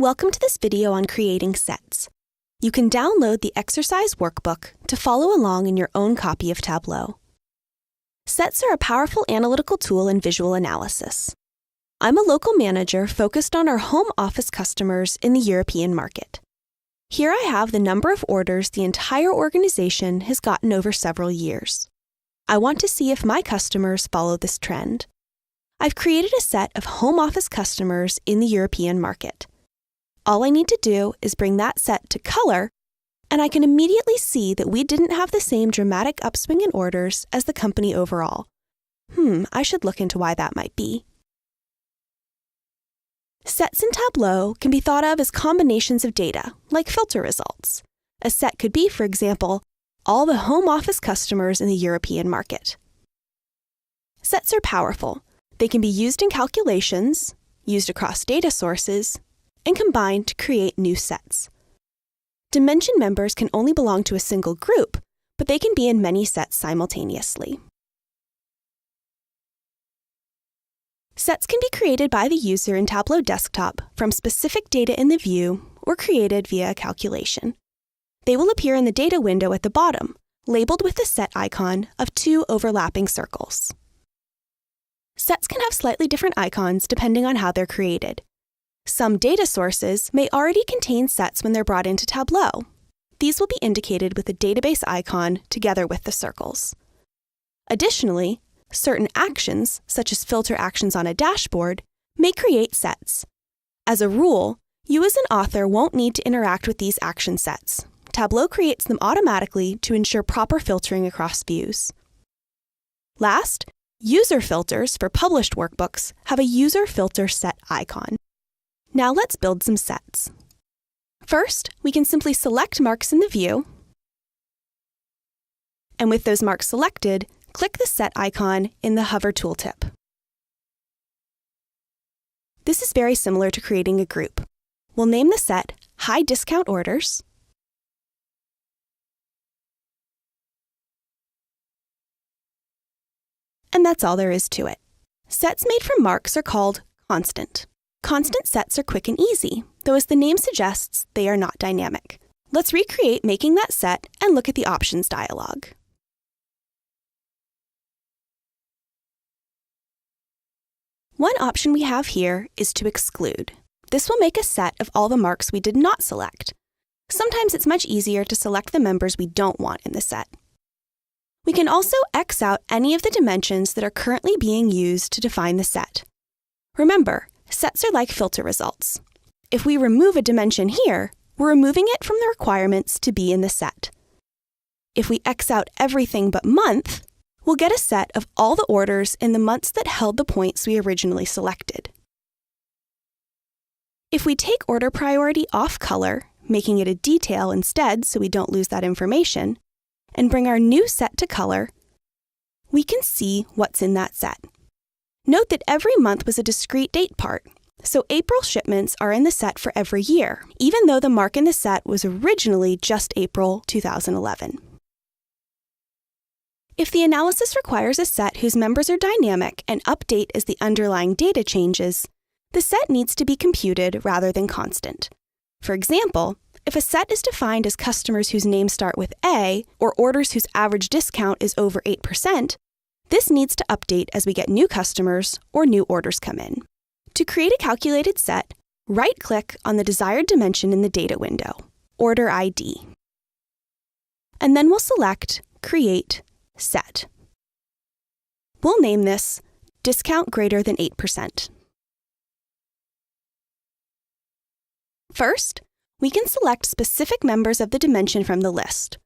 Welcome to this video on creating sets. You can download the exercise workbook to follow along in your own copy of Tableau. Sets are a powerful analytical tool in visual analysis. I'm a local manager focused on our home office customers in the European market. Here I have the number of orders the entire organization has gotten over several years. I want to see if my customers follow this trend. I've created a set of home office customers in the European market. All I need to do is bring that set to color, and I can immediately see that we didn't have the same dramatic upswing in orders as the company overall. I should look into why that might be. Sets in Tableau can be thought of as combinations of data, like filter results. A set could be, for example, all the home office customers in the European market. Sets are powerful. They can be used in calculations, used across data sources, and combined to create new sets. Dimension members can only belong to a single group, but they can be in many sets simultaneously. Sets can be created by the user in Tableau Desktop from specific data in the view or created via a calculation. They will appear in the data window at the bottom, labeled with the set icon of two overlapping circles. Sets can have slightly different icons depending on how they're created. Some data sources may already contain sets when they're brought into Tableau. These will be indicated with the database icon together with the circles. Additionally, certain actions, such as filter actions on a dashboard, may create sets. As a rule, you as an author won't need to interact with these action sets. Tableau creates them automatically to ensure proper filtering across views. Last, user filters for published workbooks have a user filter set icon. Now let's build some sets. First, we can simply select marks in the view, and with those marks selected, click the set icon in the hover tooltip. This is very similar to creating a group. We'll name the set High Discount Orders, and that's all there is to it. Sets made from marks are called constant. Constant sets are quick and easy, though as the name suggests, they are not dynamic. Let's recreate making that set and look at the options dialog. One option we have here is to exclude. This will make a set of all the marks we did not select. Sometimes it's much easier to select the members we don't want in the set. We can also X out any of the dimensions that are currently being used to define the set. Remember, sets are like filter results. If we remove a dimension here, we're removing it from the requirements to be in the set. If we X out everything but month, we'll get a set of all the orders in the months that held the points we originally selected. If we take order priority off color, making it a detail instead so we don't lose that information, and bring our new set to color, we can see what's in that set. Note that every month was a discrete date part, so April shipments are in the set for every year, even though the mark in the set was originally just April 2011. If the analysis requires a set whose members are dynamic and update as the underlying data changes, the set needs to be computed rather than constant. For example, if a set is defined as customers whose names start with A or orders whose average discount is over 8%, this needs to update as we get new customers or new orders come in. To create a calculated set, right-click on the desired dimension in the data window, Order ID. And then we'll select Create Set. We'll name this Discount Greater than 8%. First, we can select specific members of the dimension from the list.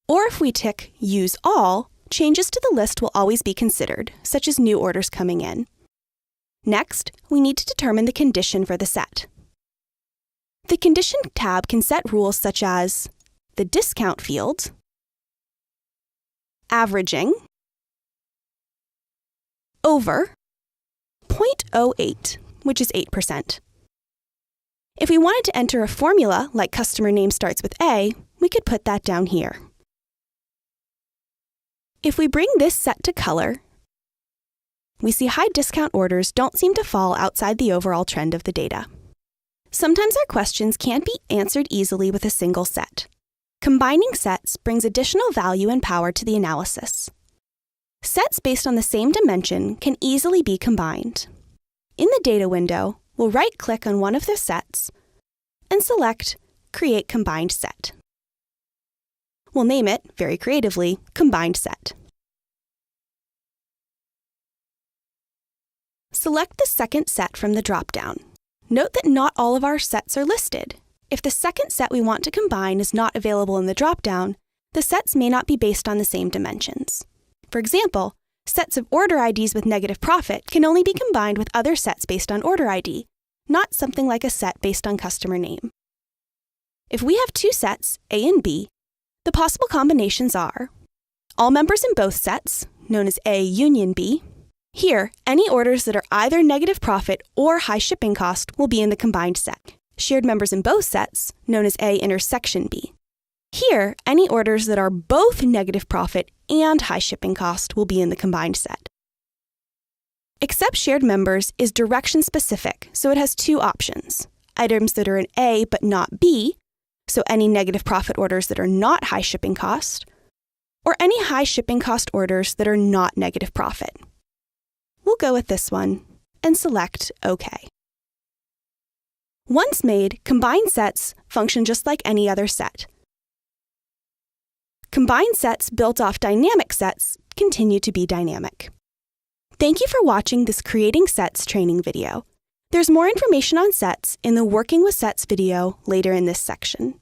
Or if we tick Use All, changes to the list will always be considered, such as new orders coming in. Next, we need to determine the condition for the set. The Condition tab can set rules such as the discount field, averaging, over 0.08, which is 8%. If we wanted to enter a formula like customer name starts with A, we could put that down here. If we bring this set to color, we see high discount orders don't seem to fall outside the overall trend of the data. Sometimes our questions can't be answered easily with a single set. Combining sets brings additional value and power to the analysis. Sets based on the same dimension can easily be combined. In the data window, we'll right-click on one of the sets and select Create Combined Set. We'll name it, very creatively, Combined Set. Select the second set from the drop-down. Note that not all of our sets are listed. If the second set we want to combine is not available in the drop-down, the sets may not be based on the same dimensions. For example, sets of order IDs with negative profit can only be combined with other sets based on order ID, not something like a set based on customer name. If we have two sets, A and B, the possible combinations are all members in both sets, known as A union B. Here, any orders that are either negative profit or high shipping cost will be in the combined set. Shared members in both sets, known as A intersection B. Here, any orders that are both negative profit and high shipping cost will be in the combined set. Except shared members is direction specific, so it has two options. Items that are in A but not B, so any negative profit orders that are not high shipping cost, or any high shipping cost orders that are not negative profit. We'll go with this one and select OK. Once made, combined sets function just like any other set. Combined sets built off dynamic sets continue to be dynamic. Thank you for watching this Creating Sets training video. There's more information on sets in the Working with Sets video later in this section.